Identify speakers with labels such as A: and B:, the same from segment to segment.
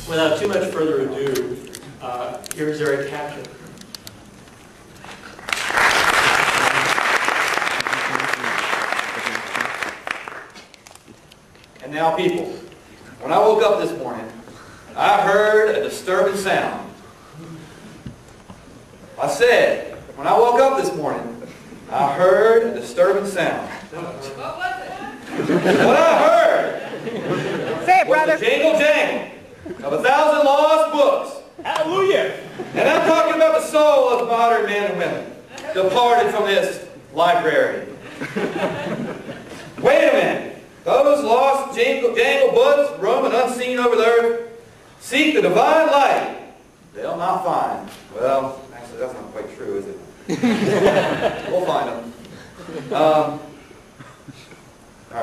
A: without too much further ado, here's Erik.
B: And now, people, when I woke up this morning, I heard a disturbing sound. I said, when I woke up this morning, I heard a disturbing sound.
C: What was it?
B: What I heard
D: Say it,
B: was
D: brother.
B: the jingle jangle of 1,000 lost books.
A: Hallelujah!
B: And I'm talking about the soul of modern men and women departed from this library. Wait a minute. Those lost jangle books roaming unseen over the earth seek the divine light. They'll not find. Well, actually, that's not quite true, is it? We'll find them. All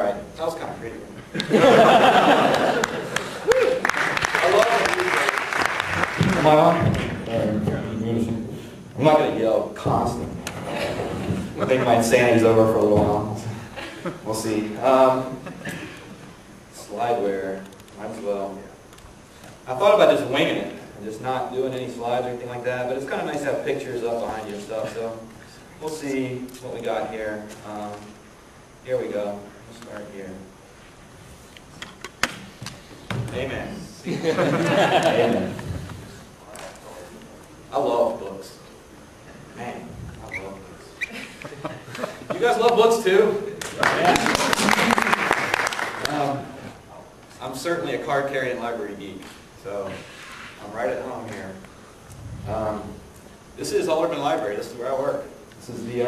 B: right. That was kind of pretty. I love it. Am I on? I'm not going to yell constantly. I think my insanity's over for a little while. We'll see. Slideware. Might as well. I thought about just winging it and just not doing any slides or anything like that, but it's kind of nice to have pictures up behind you and stuff, so we'll see what we got here. Here we go. We'll start here. Amen. Amen. I love books. Man, I love books. You guys love books too? Yeah. I'm certainly a card-carrying library geek, so I'm right at home here. This is Alderman Library. This is where I work. This is the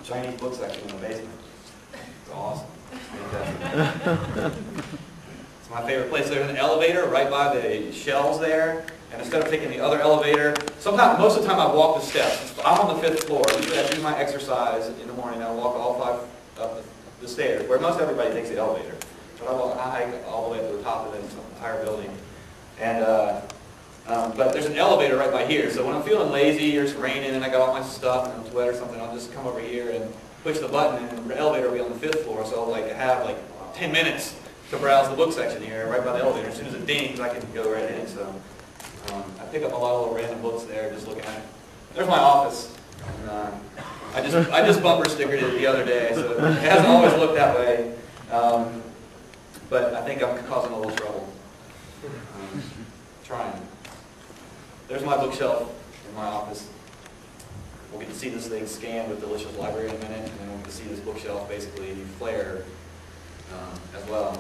B: Chinese book section in the basement. It's awesome. It's fantastic. It's my favorite place. There's an elevator right by the shelves there, and instead of taking the other elevator, most of the time I walk the steps. I'm on the 5th floor. Usually I do my exercise in the morning. I walk all 5 up the stairs, where most everybody takes the elevator. But I hike all the way to the top of the entire building. And but there's an elevator right by here. So when I'm feeling lazy or it's raining and I got all my stuff and it's wet or something, I'll just come over here and push the button, and the elevator will be on the 5th floor. So I'll have 10 minutes to browse the book section here, right by the elevator. As soon as it dings, I can go right in. So I pick up a lot of little random books there, just looking at it. There's my office. And, I just bumper stickered it the other day, so it hasn't always looked that way. But I think I'm causing a little trouble. Trying. There's my bookshelf in my office. We'll get to see this thing scanned with Delicious Library in a minute, and then we'll get to see this bookshelf basically flare as well.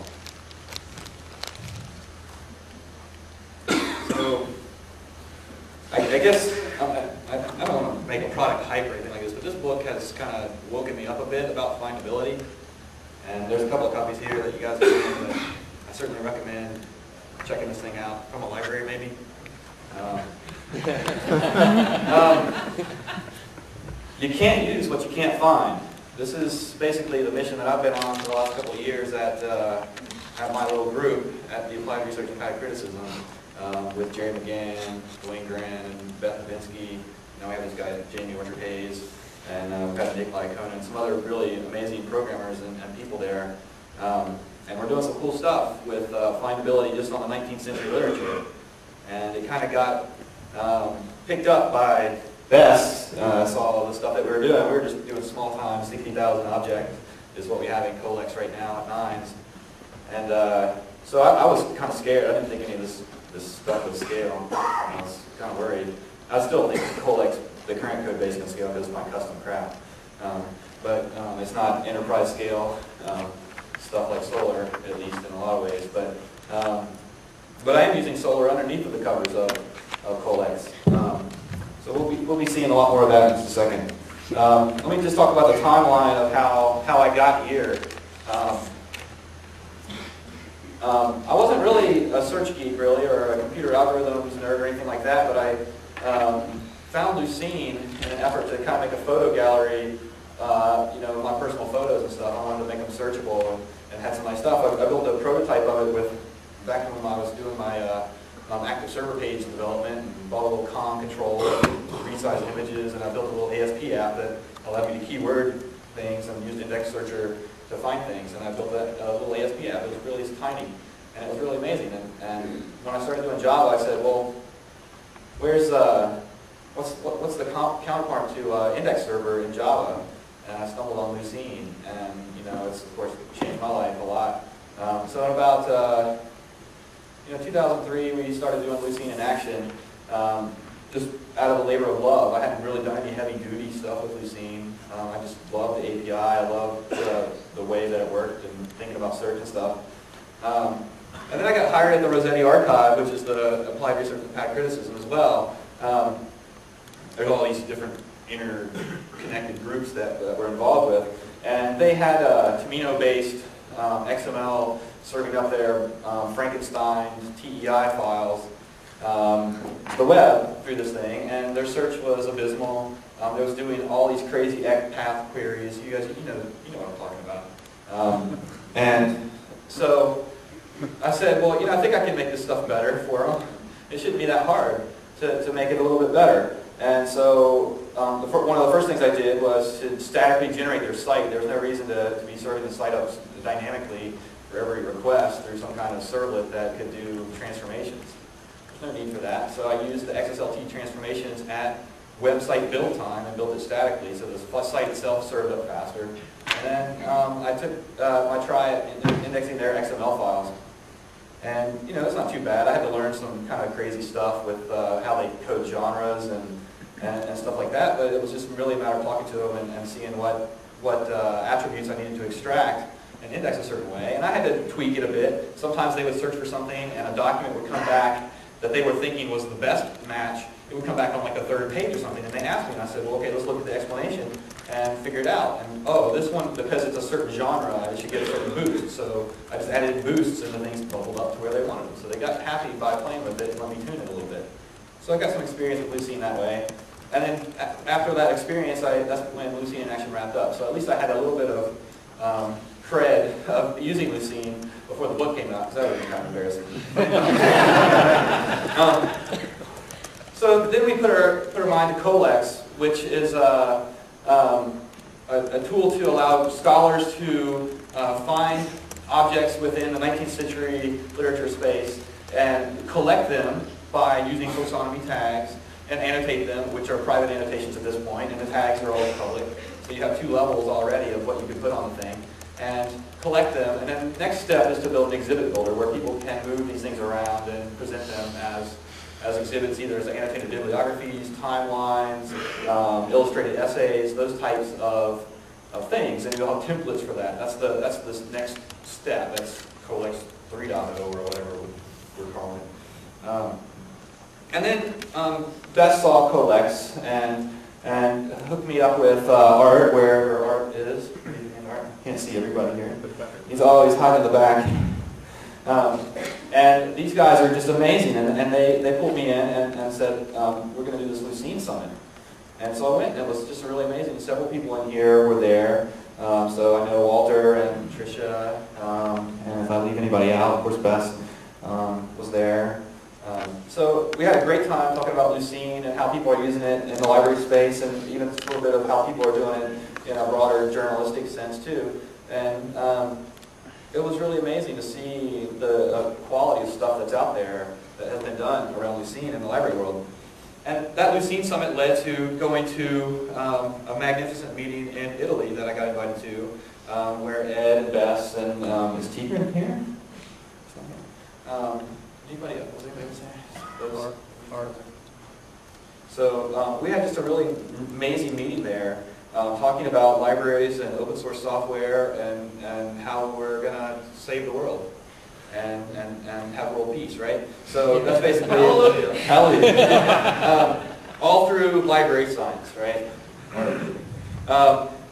B: So, I guess, I don't want to make a product hype or anything like this, but this book has kind of woken me up a bit about findability. And there's a couple of copies here that you guys can read, but I certainly recommend checking this thing out from a library, maybe. You can't use what you can't find. This is basically the mission that I've been on for the last couple of years at my little group at the Applied Research and Applied Criticism with Jerry McGann, Dwayne Grant, and Beth Novinsky. Now we have this guy, Jamie Orchard-Hayes, and we've got Nick Lycone and some other really amazing programmers and people there. And we're doing some cool stuff with findability just on the 19th century literature. And it kind of got picked up by Bess, saw all the stuff that we were doing. We were just doing small time, 60,000 object is what we have in Colex right now at 9s. And so I was kind of scared. I didn't think any of this stuff would scale. I was kind of worried. I still think Colex, the current code base, can scale because it's my custom crap. But it's not enterprise scale stuff like Solar, at least in a lot of ways. But I am using Solar underneath of the covers of Colex. So we'll be seeing a lot more of that in just a second. Let me just talk about the timeline of how I got here. I wasn't really a search geek, really, or a computer algorithms nerd or anything like that, but I found Lucene in an effort to kind of make a photo gallery, my personal photos and stuff. I wanted to make them searchable and had some nice stuff. I built a prototype of it back when I was doing my active server page development, and bought a little COM controller, resize images, and I built a little ASP app that allowed me to keyword things and used index searcher to find things. And I built that little ASP app. It was really tiny. And it was really amazing. And when I started doing Java, I said, well, where's what's the counterpart to index server in Java? And I stumbled on Lucene, and it's of course changed my life a lot. So in about 2003, we started doing Lucene in action, just out of a labor of love. I hadn't really done any heavy-duty stuff with Lucene. I just loved the API. I loved the way that it worked and thinking about search and stuff. And then I got hired at the Rossetti Archive, which is the Applied Research and Packet Criticism as well. There's all these different interconnected groups that we're involved with. And they had Tamino-based XML serving up their Frankenstein TEI files, the web through this thing, and their search was abysmal. They was doing all these crazy path queries. You guys, you know what I'm talking about. And so I said, well, I think I can make this stuff better for them. It shouldn't be that hard to make it a little bit better. And so one of the first things I did was to statically generate their site. There was no reason to be serving the site up dynamically for every request through some kind of servlet that could do transformations. There's no need for that. So I used the XSLT transformations at website build time and built it statically, so the site itself served up faster. And then I took my try at indexing their XML files. And it's not too bad. I had to learn some kind of crazy stuff with how they code genres and stuff like that, but it was just really a matter of talking to them and seeing what attributes I needed to extract and index a certain way. And I had to tweak it a bit. Sometimes they would search for something and a document would come back that they were thinking was the best match. It would come back on like the third page or something, and they asked me, and I said, well, okay, let's look at the explanation and figure it out. And oh, this one, because it's a certain genre, it should get a certain boost. So I just added boosts and the things bubbled up to where they wanted them. So they got happy by playing with it and let me tune it a little bit. So I got some experience with Lucene that way. And then after that experience, that's when Lucene in action wrapped up. So at least I had a little bit of cred of using Lucene before the book came out, because that would be kind of embarrassing. So then we put our mind to Colex, which is a tool to allow scholars to find objects within the 19th century literature space and collect them by using taxonomy tags and annotate them, which are private annotations at this point, and the tags are all public. So you have two levels already of what you can put on the thing, and collect them. And then the next step is to build an exhibit builder where people can move these things around and present them as exhibits, either as annotated bibliographies, timelines, illustrated essays, those types of things. And you'll have templates for that. That's this next step. That's Colex 3.0 or whatever we're calling it. And then Beth saw Colex and hooked me up with Art, where Art is. Can't see everybody here. He's always hiding in the back. And these guys are just amazing, and they pulled me in and said, we're going to do this Lucene Summit. And so I went, and it was just really amazing. Several people in here were there. So I know Walter and Tricia, and if I leave anybody out, of course Bess was there. So we had a great time talking about Lucene and how people are using it in the library space, and even a little bit of how people are doing it in a broader journalistic sense too. And it was really amazing to see the quality of stuff that's out there that has been done around Lucene in the library world. And that Lucene Summit led to going to a magnificent meeting in Italy that I got invited to, where Ed and Bess and is Tigran here? Anybody else? Was anybody there? Art. So we had just a really amazing meeting there, talking about libraries and open source software and how we're going to save the world and have world peace, right? So that's basically Hallelujah. All through library science, right?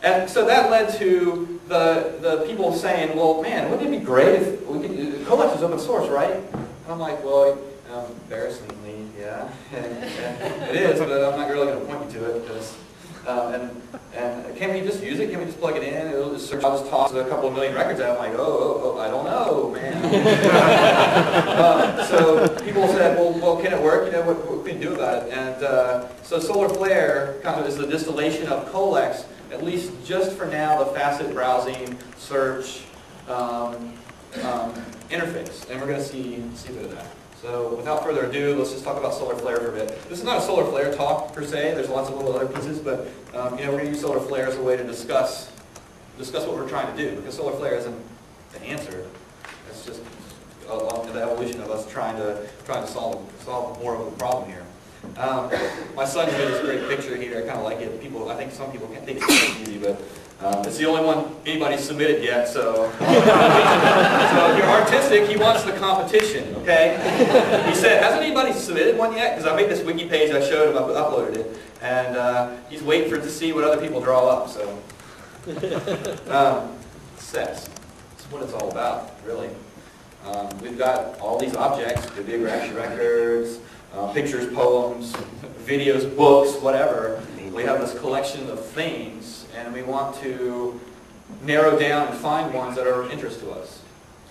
B: And so that led to the people saying, well, man, wouldn't it be great if we could, Colex is open source, right? And I'm like, well, embarrassingly, yeah, and it is, but I'm not really going to point you to it, because, and can we just use it? Can we just plug it in? It'll just search. I'll just toss a couple of million records out. I'm like, oh, I don't know, man. So people said, well, can it work? What can you do about it? And so Solar Flare kind of is the distillation of Colex, at least just for now, the facet browsing, search, interface, and we're going to see a bit of that. So without further ado, let's just talk about solar flare for a bit. This is not a solar flare talk per se. There's lots of little other pieces, but we're going to use solar flare as a way to discuss what we're trying to do, because solar flare isn't the answer. It's just the evolution of us trying to solve more of the problem here. My son made this great picture here. I kind of like it. I think some people can't think it's easy, but it's the only one anybody's submitted yet. So, so if you're artistic, he wants the competition. Okay? He said, "Hasn't anybody submitted one yet?" Because I made this wiki page. I showed him. I uploaded it, and he's waiting to see what other people draw up. So, sets. That's what it's all about, really. We've got all these objects: bibliography records, pictures, poems, videos, books, whatever. We have this collection of things, and we want to narrow down and find ones that are of interest to us,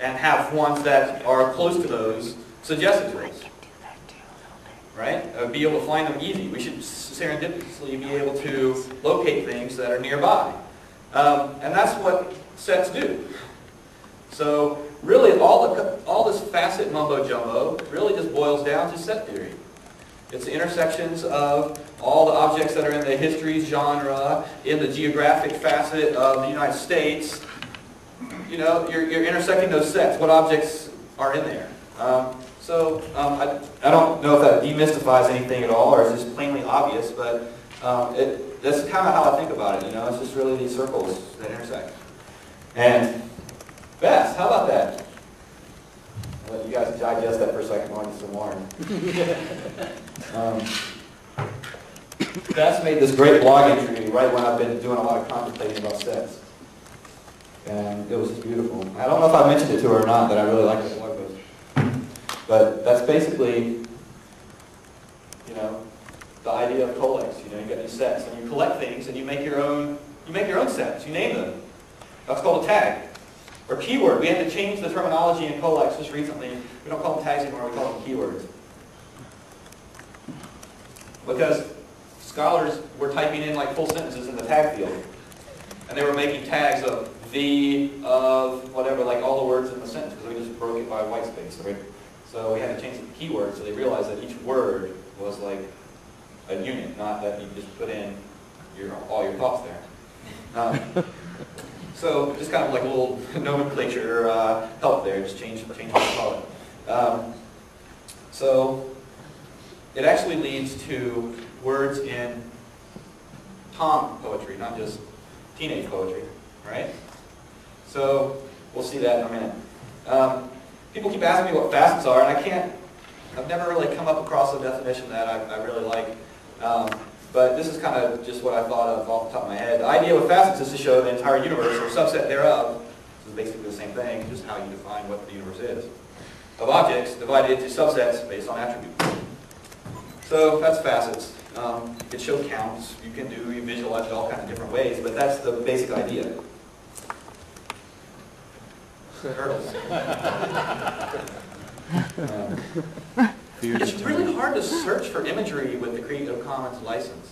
B: and have ones that are close to those suggested to us. Right? Be able to find them easy. We should serendipitously be able to locate things that are nearby. And that's what sets do. So really, all this facet mumbo-jumbo really just boils down to set theory. It's the intersections of all the objects that are in the history genre, in the geographic facet of the United States. You know, you're intersecting those sets. What objects are in there? I don't know if that demystifies anything at all, or it's just plainly obvious, but that's kind of how I think about it. You know, it's just really these circles that intersect. And Bess, how about that? I'll let you guys digest that for a second while I get some more. Bess made this great blog entry right when I've been doing a lot of contemplating about sets. And it was just beautiful. I don't know if I mentioned it to her or not, that I really like that blog post. But that's basically, you know, the idea of collects. You know, you get these sets, and you collect things, and you make your own sets. You name them. That's called a tag. Or keyword. We had to change the terminology in collects just recently. We don't call them tags anymore, we call them keywords. Because scholars were typing in like full sentences in the tag field. And they were making tags of the, of, whatever, like all the words in the sentence, because we just broke it by white space. Right? So we had to change the keyword, so they realized that each word was like a unit, not that you just put in all your thoughts there. So just kind of like a little nomenclature help there, just change what you call it. So it actually leads to words in Tom poetry, not just teenage poetry, right? So we'll see that in a minute. People keep asking me what facets are, and I've never really come up across a definition that I really like. But this is kind of just what I thought of off the top of my head. The idea with facets is to show the entire universe, or subset thereof. This is basically the same thing, just how you define what the universe is. Of objects divided into subsets based on attributes. So that's facets. You can show counts, you visualize it all kinds of different ways, but that's the basic idea. Hurdles. It's really hard to search for imagery with the Creative Commons license.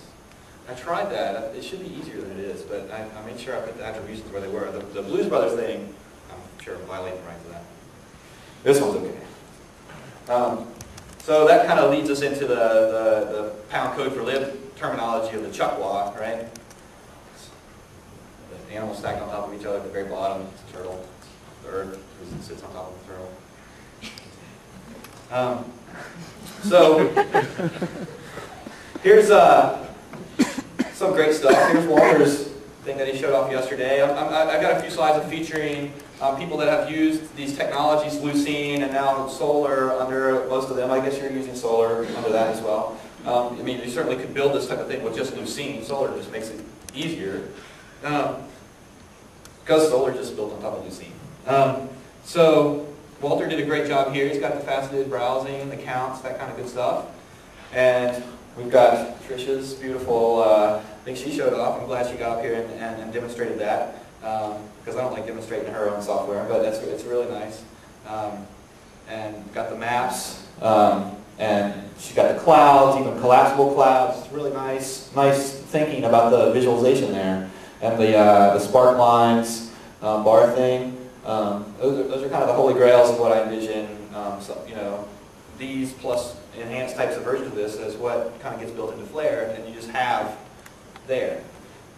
B: I tried that. It should be easier than it is, but I made sure I put the attributions where they were. The Blues Brothers thing, I'm sure I'm violating the rights of that. This one's okay. So that kind of leads us into the pound Code4Lib terminology of the Chukwa, right? The animals stacked on top of each other at the very bottom. It's a turtle. The earth sits on top of the turtle. So here's some great stuff. Here's Walter's thing that he showed off yesterday. I've got a few slides of featuring people that have used these technologies, Lucene and now solar under most of them. I guess you're using solar under that as well. I mean, you certainly could build this type of thing with just Lucene. Solar just makes it easier. Because solar just built on top of Lucene. So Walter did a great job here. He's got the faceted browsing, the counts, that kind of good stuff. And we've got Trisha's beautiful thing she showed off. I'm glad she got up here and demonstrated that. Because I don't like demonstrating her own software, but it's really nice. And got the maps, and she got the clouds, even collapsible clouds. It's really nice thinking about the visualization there. And the spark lines bar thing. Those are kind of the holy grails of what I envision. So, you know, these plus enhanced types of versions of this is what kind of gets built into Flare, and you just have there.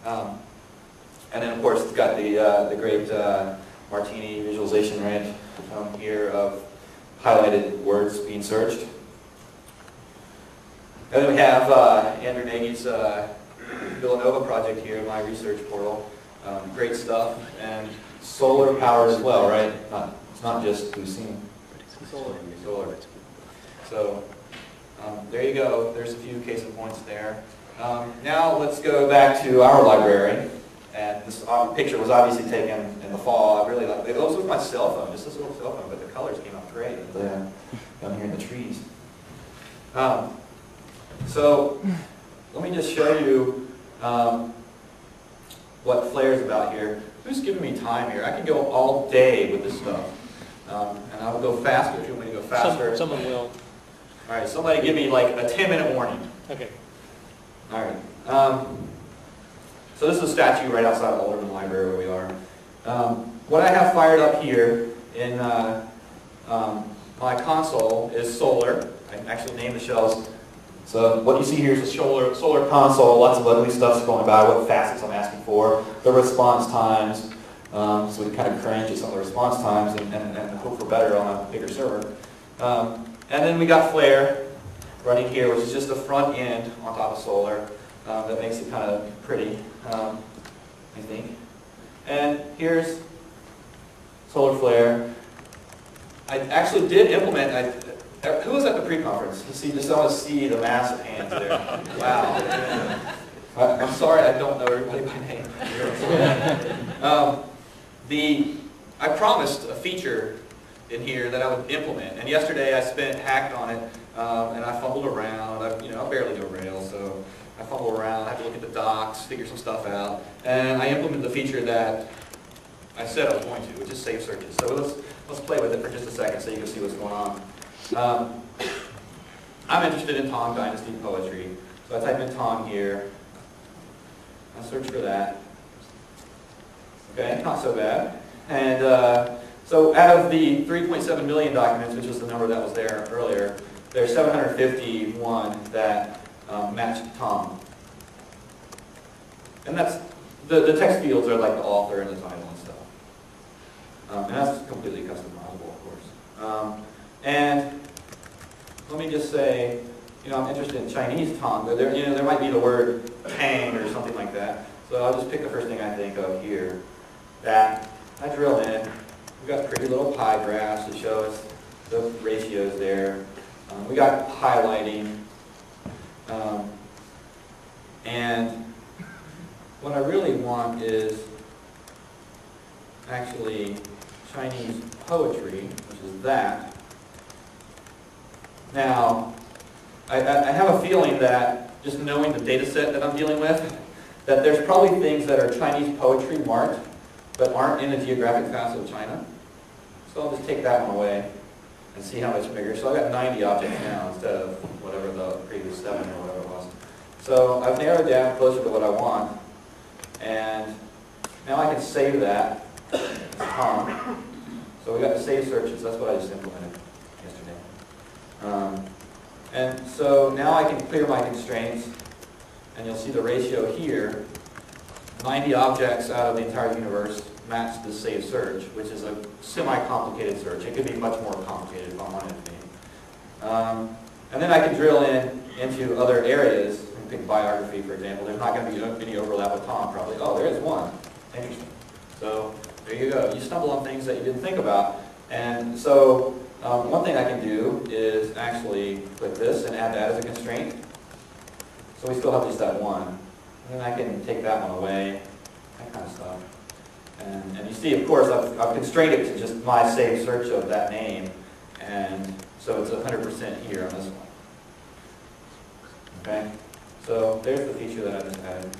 B: And then, of course, it's got the great Martini visualization right here of highlighted words being searched. And then we have Andrew Nagy's Villanova project here, my research portal. Great stuff, and solar powered as well, right? It's not just Lucene. Solar. So there you go. There's a few case in points there. Now let's go back to our library. And this picture was obviously taken in the fall. I really like it. Those with my cell phone, just this little cell phone, but the colors came out great down here in the trees. So let me just show you what Flare's about here. Who's giving me time here? I can go all day with this stuff. And I will go faster if you want me to go faster.
D: Someone will.
B: All right, somebody give me like a 10-minute warning.
D: Okay.
B: All right. So this is a statue right outside of Alderman Library where we are. What I have fired up here in my console is Solar. I actually named the shells. So what you see here is a solar console, lots of ugly stuff's going by, what facets I'm asking for, the response times, so we can kind of cringe at some of the response times and hope for better on a bigger server. And then we got Flare running here, which is just the front end on top of Solar. That makes it kind of pretty, I think. And here's Solar Flare. I actually did implement, who was at the pre-conference? Just want to see the massive hands there. Wow. I'm sorry I don't know everybody by name. I promised a feature in here that I would implement, and yesterday I hacked on it, and I fumbled around. I barely know Rails, so I fumbled around. I had to look at the docs, figure some stuff out, and I implemented the feature that I said I was going to, which is save searches. So let's play with it for just a second so you can see what's going on. I'm interested in Tang Dynasty poetry, so I type in Tang here. I search for that. Okay, not so bad. And so out of the 3.7 million documents, which was the number that was there earlier, there's 751 that matched Tang. And that's the text fields are like the author and the title and stuff. And that's completely customizable, of course. And let me just say, I'm interested in Chinese Tang, but there might be the word Tang or something like that. So I'll just pick the first thing I think of here. That I drill in. We've got pretty little pie graphs that show us the ratios there. We got highlighting. And what I really want is actually Chinese poetry, which is that. Now, I have a feeling that, just knowing the data set that I'm dealing with, that there's probably things that are Chinese poetry marked, but aren't in a geographic facet of China. So I'll just take that one away and see how much bigger. So I've got 90 objects now instead of whatever the previous 7 or whatever it was. So I've narrowed down closer to what I want, and now I can save that. So we got the save searches, that's what I just implemented yesterday. And so now I can clear my constraints, and you'll see the ratio here. 90 objects out of the entire universe match the save search, which is a semi-complicated search. It could be much more complicated if I wanted it to be. And then I can drill into other areas. Pick biography, for example. There's not going to be any overlap with Tom, probably. Oh, there is one. Interesting. So there you go. You stumble on things that you didn't think about. And so one thing I can do is actually click this and add that as a constraint. So we still have just that one. And then I can take that one away, that kind of stuff. And you see, of course, I've constrained it to just my save search of that name. And so it's 100% here on this one. Okay? So there's the feature that I just added.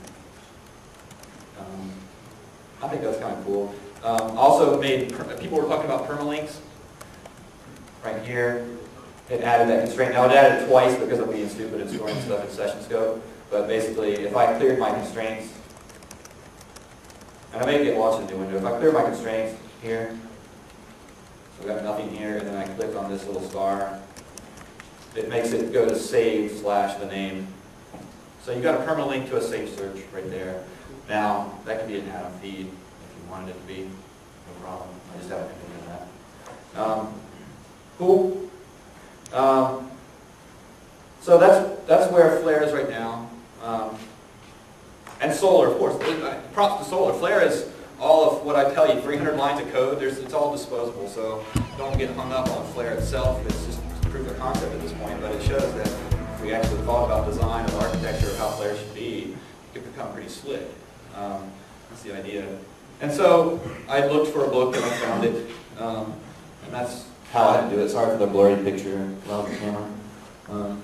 B: I think that's kind of cool. Also people were talking about permalinks. Right here, it added that constraint. Now it added it twice because of being stupid and storing stuff in session scope. But basically, if I cleared my constraints, and I may get launched in a new window, if I clear my constraints here, I've got nothing here, and then I click on this little star. It makes it go to save / the name. So you've got a permanent link to a safe search right there. Now, that could be an Atom feed if you wanted it to be. No problem. I just haven't been doing that. Cool. So that's where Flare is right now. And Solar, of course. Props to Solar. Flare is all of what I tell you, 300 lines of code. It's all disposable, so don't get hung up on Flare itself. It's just proof of concept at this point, but it shows that if we actually thought about design and architecture of how Flare should be, it could become pretty slick. That's the idea. And so I looked for a book and I found it, and that's how I do it. Sorry for the blurry picture of the camera.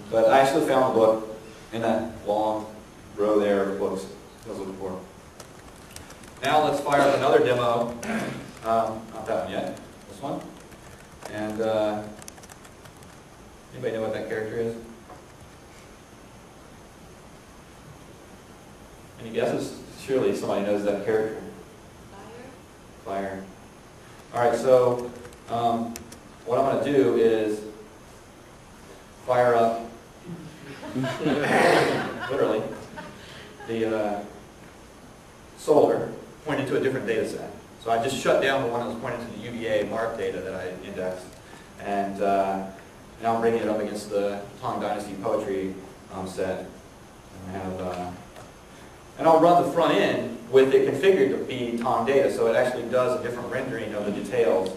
B: But I actually found the book in that long row there of books I was looking for. Now let's fire up another demo. Not that one yet. This one. And anybody know what that character is? Any guesses? Surely somebody knows that character. Fire. All right. So what I'm going to do is fire up, literally, the Solar pointing to a different data set. So I just shut down the one that was pointing to the UVA mark data that I indexed, and now I'm bringing it up against the Tang Dynasty poetry set. And I'll run the front end with it configured to be Tang data, so it actually does a different rendering of the details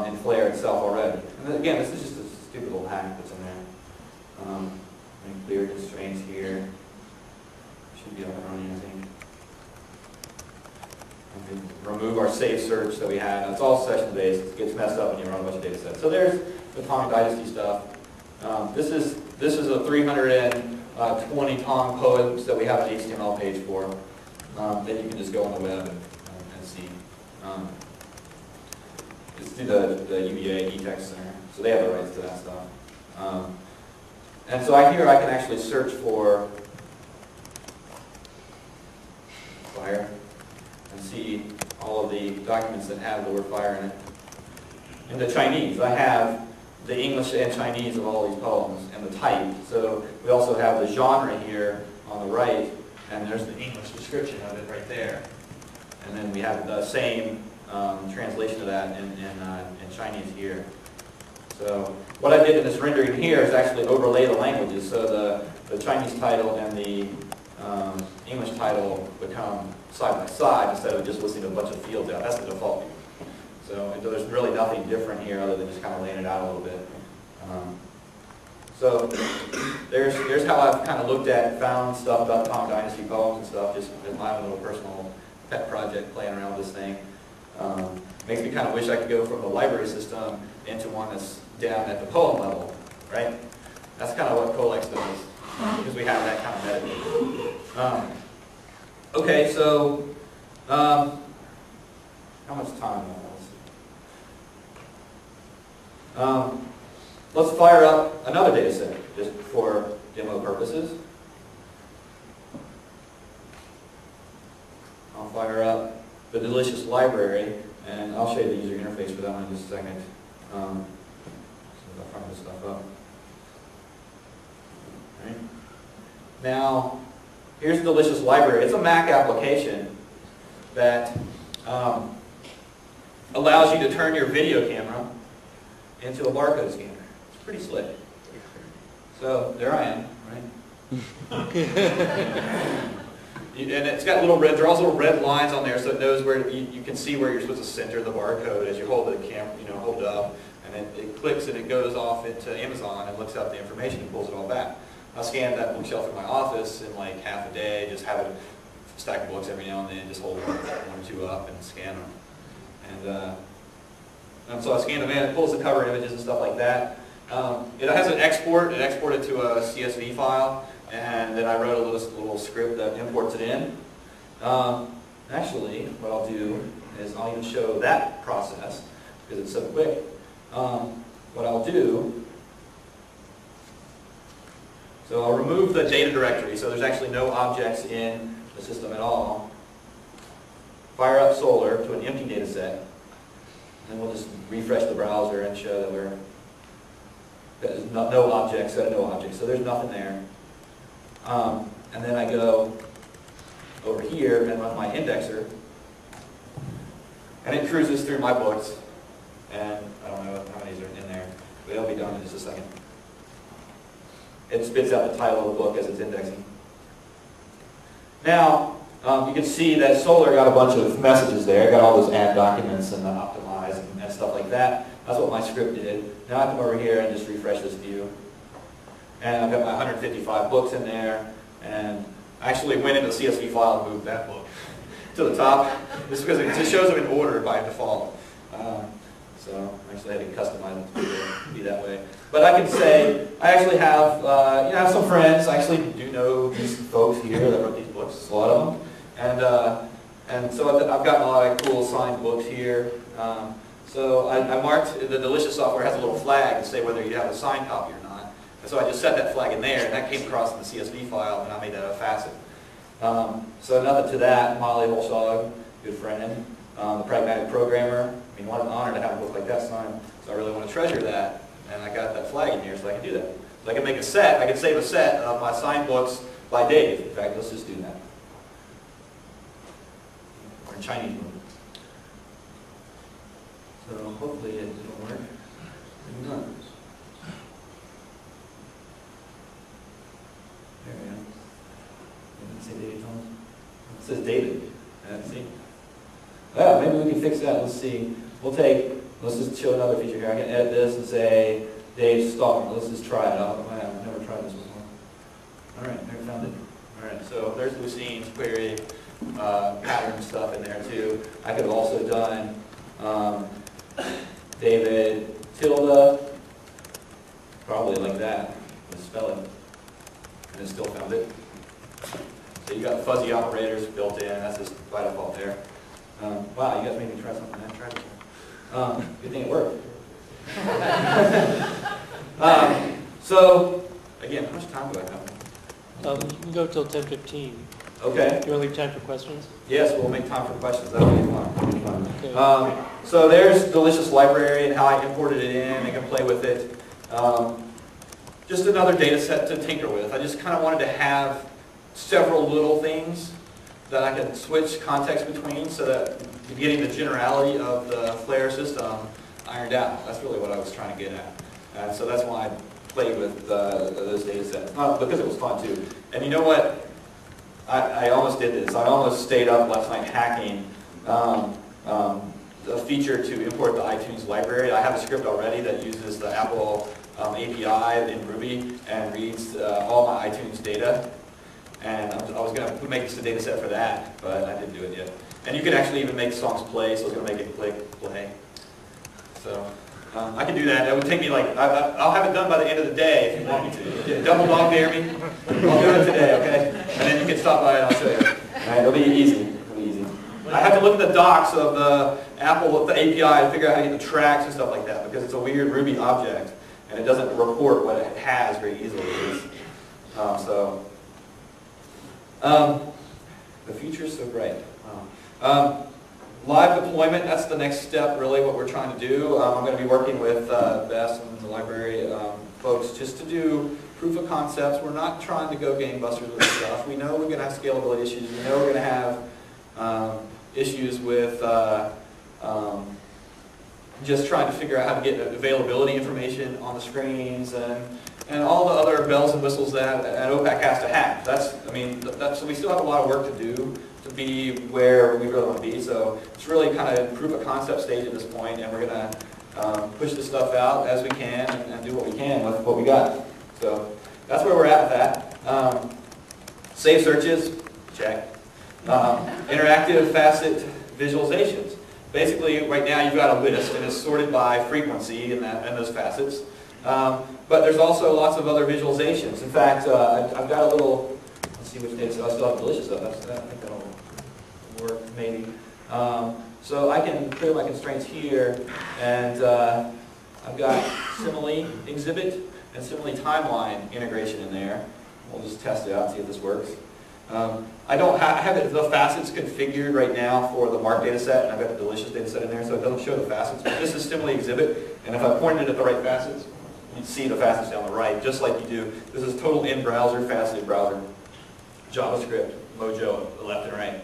B: in Flare itself already. And then, again, this is just a stupid little hack that's in there. Clear constraints here. Should be up and running, I think. Remove our safe search that we had. It's all session-based. It gets messed up when you run a bunch of data sets. So there's the Tang Dynasty stuff. This is a 320 Tang poems that we have an HTML page for that you can just go on the web and see. It's through the UVA eText Center, so they have the rights to that stuff. And so here I can actually search for fire and see all of the documents that have the word fire in it. In the Chinese, I have the English and Chinese of all these poems and the type. So we also have the genre here on the right, and there's the English description of it right there. And then we have the same translation of that in Chinese here. So what I did in this rendering here is actually overlay the languages. So the Chinese title and the English title become side by side instead of just listing a bunch of fields out. That's the default. So there's really nothing different here other than just kind of laying it out a little bit. So there's how I've kind of looked at, found stuff about Tang Dynasty poems and stuff, just in my own little personal pet project playing around with this thing. Makes me kind of wish I could go from the library system into one that's down at the poem level, right? That's kind of what Colex does, because we have that kind of metadata. Okay, so how much time? Let's fire up another data set just for demo purposes. I'll fire up the delicious library, and I'll show you the user interface for that one in just a second. So I'll fire this stuff up. Right. Now, here's the delicious library. It's a Mac application that allows you to turn your video camera into a barcode scanner. It's pretty slick. So there I am, right? And it's got little red, draws little red lines on there, so it knows where you can see where you're supposed to center the barcode as you hold the camera, hold it up, and it clicks and it goes off into Amazon and looks up the information and pulls it all back. I scanned that bookshelf in my office in like half a day, just have a stack of books every now and then, just hold one or two up and scan them. And so I scanned them in, it pulls the cover images and stuff like that. It has an export, it exported to a CSV file, and then I wrote a little script that imports it in. Actually, what I'll do is I'll even show that process, because it's so quick. What I'll do, so I'll remove the data directory, so there's actually no objects in the system at all. Fire up Solar to an empty data set. And we'll just refresh the browser and show that there's no objects, set of no objects. So there's nothing there. And then I go over here and run my indexer. And it cruises through my books. And I don't know how many are in there, but it'll be done in just a second. It spits out the title of the book as it's indexing. Now, you can see that Solar got a bunch of messages there. It got all those add documents and optimize and stuff like that. That's what my script did. Now I come over here and just refresh this view. And I've got my 155 books in there. And I actually went into the CSV file and moved that book to the top. Just because it just shows them in order by default. So actually I had to customize it to be that way. But I can say, I actually have, I have some friends. I actually do know these folks here that wrote these books, a lot of them. And so I've gotten a lot of cool signed books here. So I marked, the Delicious software has a little flag to say whether you have a signed copy or not. And so I just set that flag in there, and that came across in the CSV file, and I made that a facet. So nothing to that. Molly Holshog, good friend, the pragmatic programmer. I mean, what an honor to have a book like that signed. So I really want to treasure that, and I got that flag in here so I can do that. So I can make a set, I can save a set of my signed books by date. In fact, let's just do that. Or in Chinese. So hopefully it'll work. Maybe not. There we go. Did it say David Jones? It says David. See? Yeah, maybe we can fix that. Let's see. Let's just show another feature here. I can edit this and say Dave Stalker. Let's just try it out. I've never tried this before. All right, never found it. All right, so there's Lucine's query, pattern stuff in there too. I could have also done David tilde, probably like that, with spelling, and it still found it. So you got fuzzy operators built in. That's just by default there. Wow, you guys made me try something I tried before. Good thing it worked. So, again, how much time do I have?
D: You can go till 10:15.
B: Okay.
D: Do you want to leave time for questions?
B: Yes, we'll make time for questions. That'll be fun.
D: Okay.
B: So there's Delicious Library and how I imported it in. I can play with it. Just another data set to tinker with. I just kind of wanted to have several little things that I could switch context between so that you're getting the generality of the Flare system ironed out. That's really what I was trying to get at. And so that's why I played with those data sets. Because it was fun too. And you know what? I almost did this. I almost stayed up last night hacking a feature to import the iTunes library. I have a script already that uses the Apple API in Ruby and reads all my iTunes data. And I was going to make this a data set for that, but I didn't do it yet. And you can actually even make songs play, so I was going to make it click, play. So I can do that. It would take me like, I'll have it done by the end of the day if you want me to. Double dog dare me. I'll do it today, okay? And then you can stop by and I'll show you. All right, it'll be easy. It'll be easy. I have to look at the docs of the Apple, the API, and figure out how to get the tracks and stuff like that, because it's a weird Ruby object, and it doesn't report what it has very easily. The future's so bright. Wow. Live deployment, that's the next step, really, what we're trying to do. I'm going to be working with Bess and the library folks just to do proof of concepts. We're not trying to go gangbusters with this stuff. We know we're going to have scalability issues. We know we're going to have issues with just trying to figure out how to get availability information on the screens and all the other bells and whistles that OPAC has to have. So we still have a lot of work to do to be where we really want to be. So it's really kind of proof of concept stage at this point, and we're going to push this stuff out as we can and do what we can with what we got. So that's where we're at with that. Save searches, check. Interactive facet visualizations. Basically, right now you've got a list, and it's sorted by frequency and those facets. But there's also lots of other visualizations. In fact, I've got a little, let's see which data, so I still have Delicious stuff. I think that'll work, maybe. So I can clear my constraints here, and I've got simile exhibit and simile timeline integration in there. We'll just test it out and see if this works. I have the facets configured right now for the mark data set, and I've got the delicious data set in there, so it doesn't show the facets. But this is stimuli exhibit, and if I pointed at the right facets, you'd see the facets down the right, just like you do. This is total in-browser, faceted browser, JavaScript, Mojo, left and right.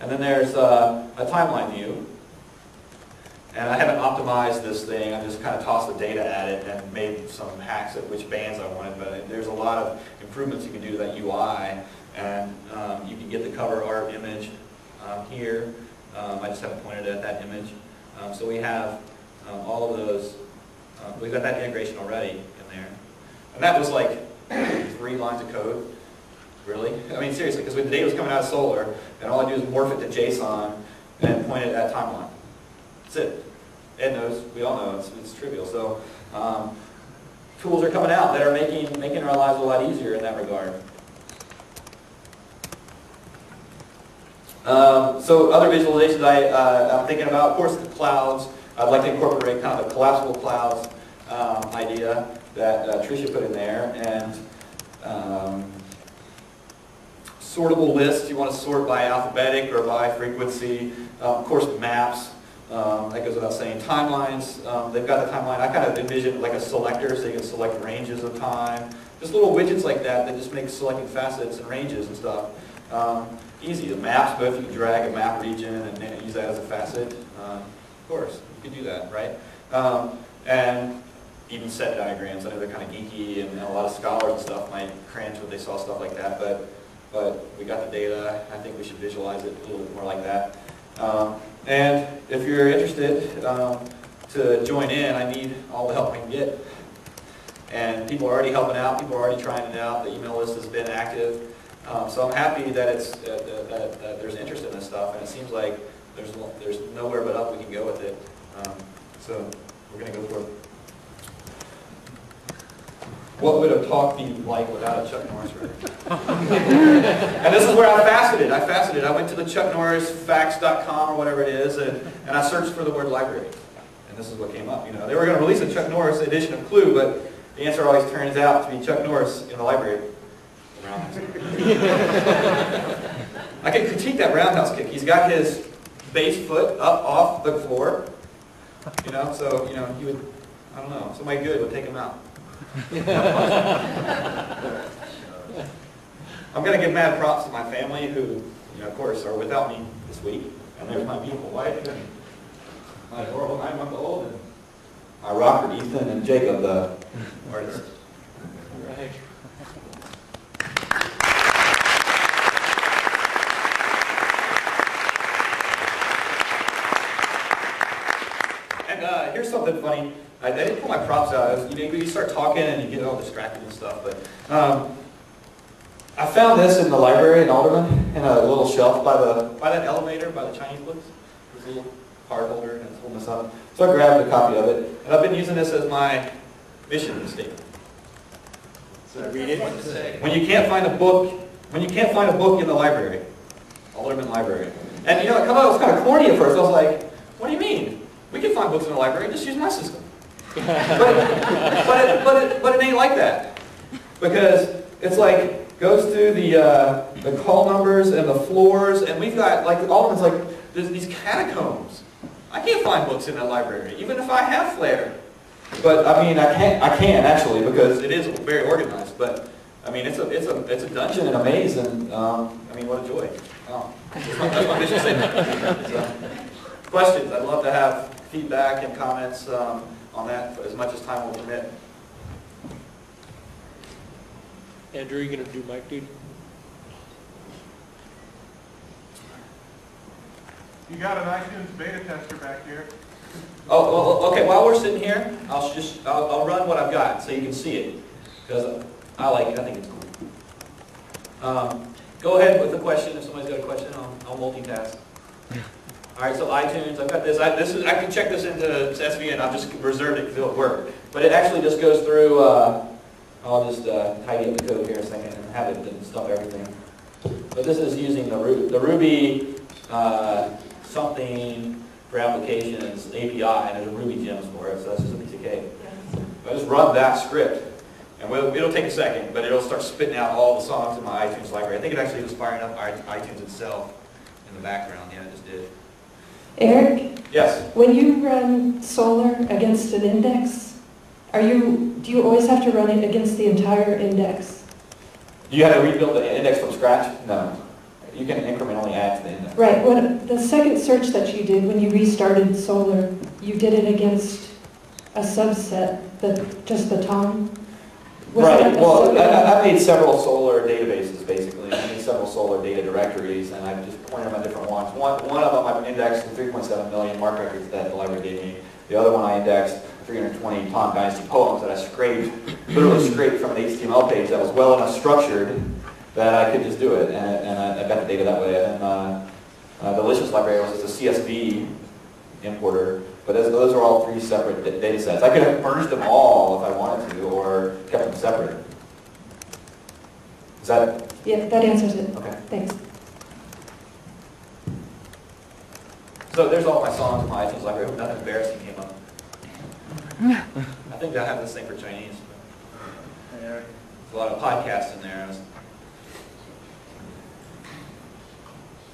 B: And then there's a timeline view. And I haven't optimized this thing. I just kind of tossed the data at it and made some hacks at which bands I wanted. But there's a lot of improvements you can do to that UI. And you can get the cover art image here. I just haven't pointed at that image. So we have all of those. We've got that integration already in there. And that was like 3 lines of code. Really? I mean, seriously, because the data was coming out of Solar, and all I do is morph it to JSON and point it at timeline. That's it. Ed knows. We all know. It's trivial. So tools are coming out that are making our lives a lot easier in that regard. So other visualizations I'm thinking about, of course, the clouds. I'd like to incorporate kind of the collapsible clouds idea that Tricia put in there, and sortable lists. You want to sort by alphabetic or by frequency. Of course, maps. That goes without saying. Timelines. They've got the timeline. I kind of envision like a selector, so you can select ranges of time. Just little widgets like that just make selecting facets and ranges and stuff easy. The maps, both you can drag a map region and use that as a facet. Of course, you could do that, right? And even set diagrams. I know they're kind of geeky, and a lot of scholars and stuff might cringe when they saw stuff like that, but we got the data. I think we should visualize it a little bit more like that. And if you're interested to join in, I need all the help I can get. And people are already helping out. People are already trying it out. The email list has been active. So I'm happy that that there's interest in this stuff, and it seems like there's nowhere but up we can go with it. So we're going to go for it. What would a talk be like without a Chuck Norris record? And this is where I faceted. I went to the chucknorrisfacts.com or whatever it is, and I searched for the word library. And this is what came up. You know, they were going to release a Chuck Norris edition of Clue, but the answer always turns out to be Chuck Norris in the library. I can critique that roundhouse kick. He's got his base foot up off the floor. You know, so he would, I don't know, somebody good would take him out. I'm going to give mad props to my family who, of course, are without me this week. And there's my beautiful wife and my adorable 9-month-old and my rocker Ethan and Jacob, the artist.
D: Right.
B: And here's something funny. I didn't pull my props out. You start talking and you get all distracted and stuff. But I found this in the library in Alderman in a little shelf by that elevator by the Chinese books. There's a little card holder and it's holding this up. So I grabbed a copy of it, and I've been using this as my mission statement. So I read it. When you can't find a book in the library, Alderman Library, and it was kind of corny at first. I was like, "What do you mean? We can find books in the library. Just use my system." but it ain't like that, because it's like goes through the call numbers and the floors, and we've got like Alderman's like there's these catacombs. I can't find books in that library, even if I have flair. But I mean, I can actually, because it is very organized. But I mean, it's a dungeon and a maze, and I mean, what a joy! Oh, that's my mission statement. So, questions? I'd love to have feedback and comments on that as much as time will permit.
D: Andrew, are you going to do mic duty?
E: You got an iTunes beta tester back here.
B: Oh, well, okay. While we're sitting here, I'll run what I've got so you can see it, because I like it. I think it's cool. Go ahead with the question. If somebody's got a question, I'll multitask. All right. So iTunes, I've got this. I can check this into SVN. I've just reserved it because it'll work. But it actually just goes through. I'll just tidy up the code here in a second and have it stop everything. But this is using the Ruby something for applications API, and there's a Ruby gems for it, so that's just a piece of cake. I just run that script, and And it'll take a second, but it'll start spitting out all the songs in my iTunes library. I think it actually was firing up iTunes itself in the background. Yeah, it just did.
F: Eric,
B: Yes.
F: when you run Solr against an index, do you always have to run it against the entire index?
B: Do you have to rebuild the index from scratch? No. You can incrementally add to the index.
F: Right. The second search that you did when you restarted Solr, you did it against a subset, just the Tom?
B: Right. Well, I made several Solr databases, basically. I made several Solr data directories, and I just pointed them at different ones. One of them I indexed the 3.7 million MARC records that the library gave me. The other one I indexed 320 Tom Dynasty poems that I literally scraped from an HTML page that was well enough structured that I could just do it, and I got the data that way. And the Delicious library was just a CSV importer, but those are all three separate data sets. I could have merged them all if I wanted to, or kept them separate. Is that?
F: Yeah, that answers it.
B: Okay.
F: Thanks.
B: So there's all my songs in my iTunes library. I hope nothing embarrassing came up. I think I have this thing for Chinese. There's a lot of podcasts in there.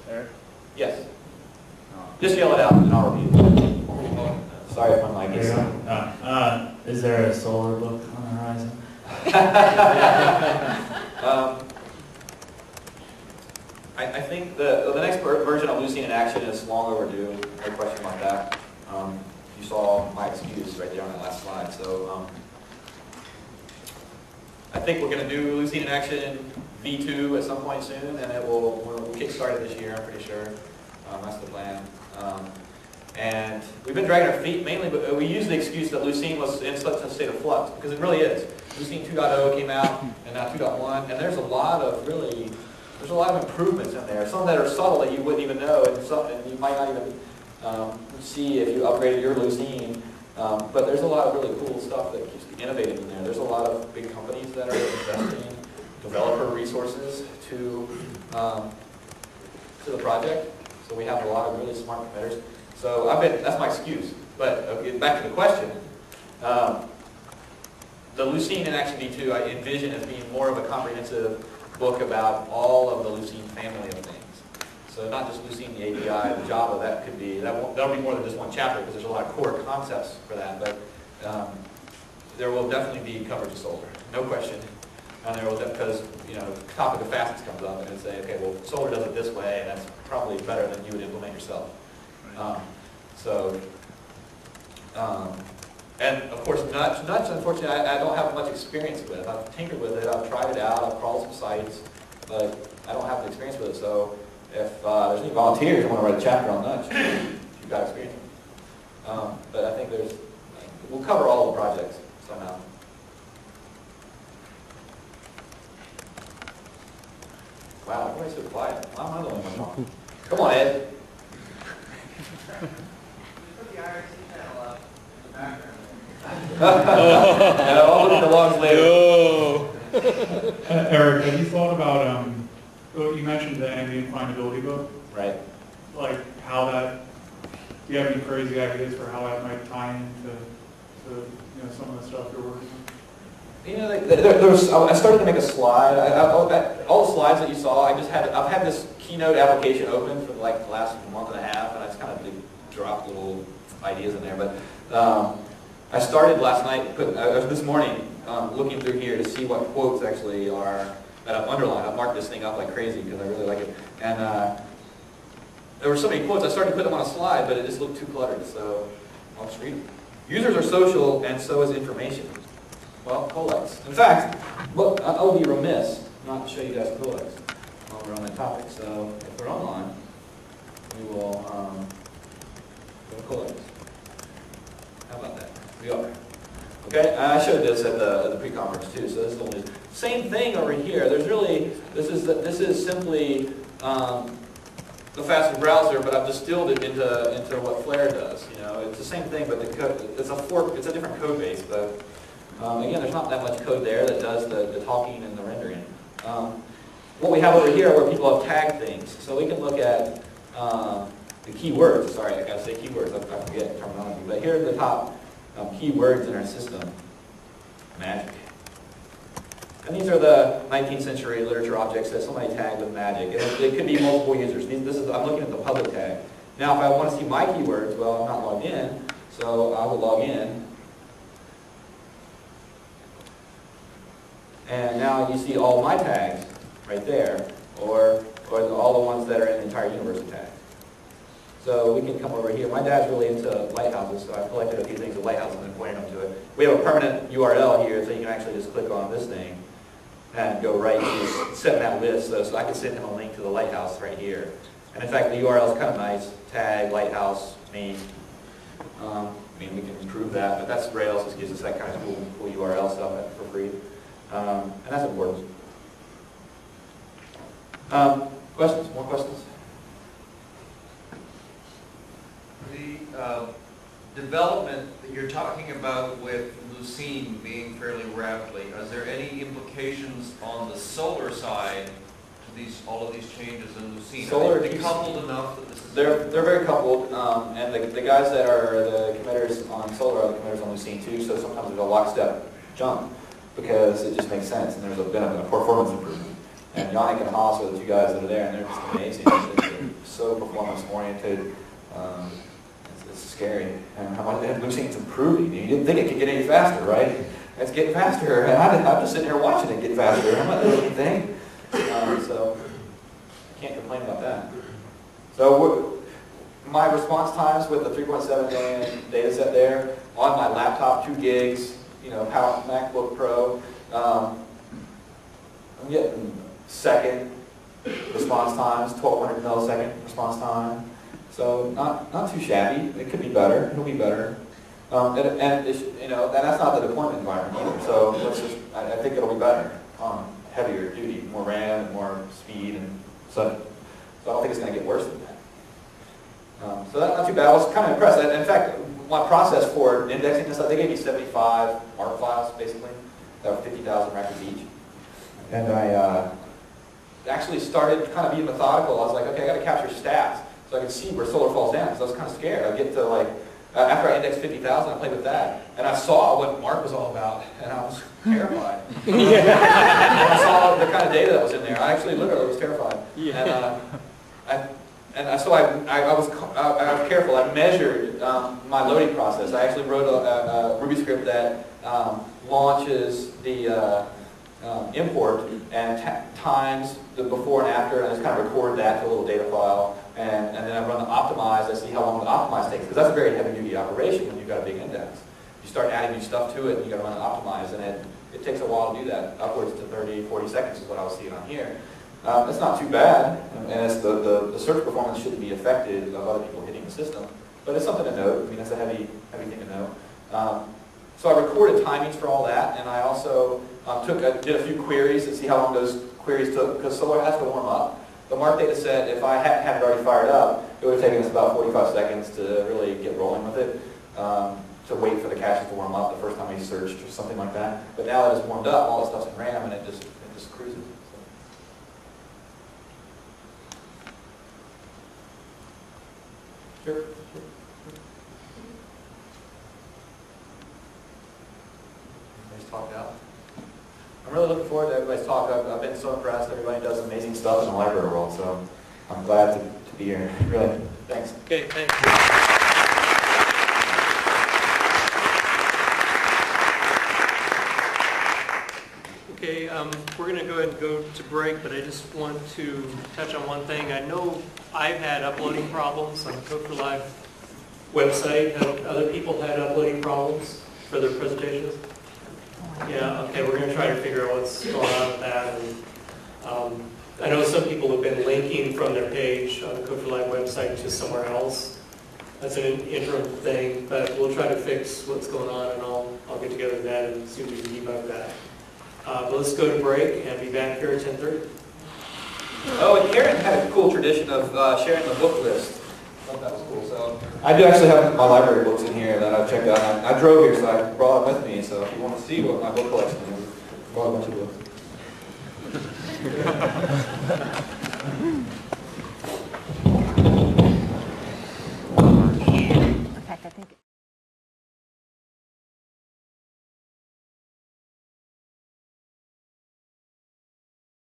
G: Eric?
B: Yes. Just yell it out and I'll repeat it. Sorry if my mic is...
G: Is there a solar book on the horizon?
B: I think the next version of Lucene in Action is long overdue. No question about that. You saw my excuse right there on that last slide. So I think we're going to do Lucene in Action V2 at some point soon, and we'll kickstart it this year, I'm pretty sure. That's the plan. And we've been dragging our feet mainly, but we use the excuse that Lucene was in such a state of flux, because it really is. Lucene 2.0 came out, and now 2.1, and there's a lot of improvements in there. Some that are subtle that you wouldn't even know, and you might not even see if you upgraded your Lucene. But there's a lot of really cool stuff that keeps innovating in there. There's a lot of big companies that are investing developer resources to the project. So we have a lot of really smart committers. So that's my excuse. But back to the question. The Lucene in Action V2 I envision as being more of a comprehensive book about all of the Lucene family of things. So not just Lucene, the API, the Java, that'll be more than just one chapter because there's a lot of core concepts for that. But there will definitely be coverage of Solr, no question. And there will, because the topic of facets comes up and it'll say, okay, well, Solr does it this way, and that's probably better than you would implement yourself. And of course, Nuts, unfortunately, I don't have much experience with. I've tinkered with it, I've tried it out, I've crawled some sites, but I don't have the experience with it. So if there's any volunteers who want to write a chapter on Nuts, you've got experience. But I think we'll cover all the projects somehow. Wow, everybody's so quiet. Why am I the only one talking? Come on, Ed.
E: Put the IRC panel up in the background.
B: I'll look at the logs later.
H: Eric, have you thought about, you mentioned the ambient findability book,
B: Right.
H: like how that, do you have any crazy ideas for how that might tie into some of the stuff you're working on?
B: I started to make a slide. All the slides that you saw, I've had this Keynote application open for like the last month and a half, and I just kind of dropped little ideas in there. But I started last night, this morning, looking through here to see what quotes actually are that I've underlined. I've marked this thing up like crazy because I really like it. And there were so many quotes, I started to put them on a slide, but it just looked too cluttered, so I'll just read them. Users are social, and so is information. Well, codecs. In fact, look, I would be remiss not to show you guys codecs while we're on that topic. So if we're online, we will go to codecs. How about that? We are. Okay, I showed this at the pre-conference too. So this is the same thing over here. There's really this is simply the faster browser, but I've distilled it into what Flare does. It's the same thing, but it's a different code base, but. Again, there's not that much code there that does the talking and the rendering. What we have over here are where people have tagged things. So we can look at the keywords. Sorry, I gotta say keywords. I forget terminology. But here are the top keywords in our system. Magic. And these are the 19th century literature objects that somebody tagged with magic. And it could be multiple users. I'm looking at the public tag. Now, if I want to see my keywords, well, I'm not logged in, so I will log in. And now you see all my tags right there, or all the ones that are in the entire universe of tags. So we can come over here. My dad's really into lighthouses, so I've collected a few things with lighthouses and pointed them to it. We have a permanent URL here, so you can actually just click on this thing and go right to setting that list. So I can send him a link to the lighthouse right here. And in fact, the URL is kind of nice. Tag, lighthouse, me. I mean, we can improve that, but that's Rails. Just gives us that kind of cool URL stuff for free. And that's important. Questions? More questions?
I: The development that you're talking about with Lucene being fairly rapidly, is there any implications on the solar side to all of these changes in Lucene?
B: Solar,
I: are they coupled enough that this is...
B: They're very coupled, and the guys that are the committers on Solar are the committers on Lucene too, so sometimes there's a lockstep jump because it just makes sense, and there's a bit of a performance improvement. And Yannick and Haas are the two guys that are there, and they're just amazing. They're so performance-oriented. It's scary. And how much Lucene's improving. You didn't think it could get any faster, right? It's getting faster, and I'm just sitting here watching it get faster. I'm not doing anything. So I can't complain about that. So my response times with the 3.7 million data set there, on my laptop, 2 gigs, Power MacBook Pro, I'm getting second response times, 1200 millisecond response time. So not too shabby. It could be better. It'll be better. And that's not the deployment environment either. So I think it'll be better on heavier duty, more RAM and more speed, and so I don't think it's going to get worse than that. So that's not too bad. I was kind of impressed. In fact, my process for indexing this, they gave me 75 ARC files basically that were 50,000 records each, and I actually started kind of being methodical. I was like, okay, I got to capture stats so I can see where solar falls down, because I was kind of scared. I get to after I indexed 50,000, I played with that, and I saw what Mark was all about, and I was terrified. When I saw the kind of data that was in there, I actually literally was terrified. Yeah. So I was careful. I measured my loading process. I actually wrote a Ruby script that launches the import and times the before and after, and I just kind of record that to a little data file. And then I run the optimize. I see how long the optimize takes, because that's a very heavy-duty operation when you've got a big index. You start adding new stuff to it, and you got to run the optimize, and it takes a while to do that. Upwards to 30, 40 seconds is what I was seeing on here. It's not too bad, and it's the search performance shouldn't be affected of other people hitting the system. But it's something to note. I mean, it's a heavy thing to know. So I recorded timings for all that, and I also did a few queries to see how long those queries took, because Solar has to warm up. The Mark data set, if I hadn't had it already fired up, it would have taken us about 45 seconds to really get rolling with it, to wait for the caches to warm up the first time we searched or something like that. But now that it's warmed up, all the stuff's in RAM, and it just cruises. So. Sure. Everybody's talked out. I'm really looking forward to everybody's talk. I've been so impressed. Everybody does amazing stuff in the library world, so I'm glad to be here. Really, thanks.
D: Okay, thanks. Okay, we're going to go ahead and go to break, but I just want to touch on one thing. I know I've had uploading problems on Code4Lib website. Have other people had uploading problems for their presentations? Yeah, okay, we're going to try to figure out what's going on with that. And, I know some people have been linking from their page on the Code4Lib website to somewhere else. That's an interim thing, but we'll try to fix what's going on, and I'll get together with that and see if we can debug that. But let's go to break and be back here at 10:30.
B: Oh, and Karen had a cool tradition of sharing the book list. I thought that was cool. So I do actually have my library books in here that I've checked out. I drove here, so I brought them with me. So if you want to see what my book collection is, I brought a bunch of books.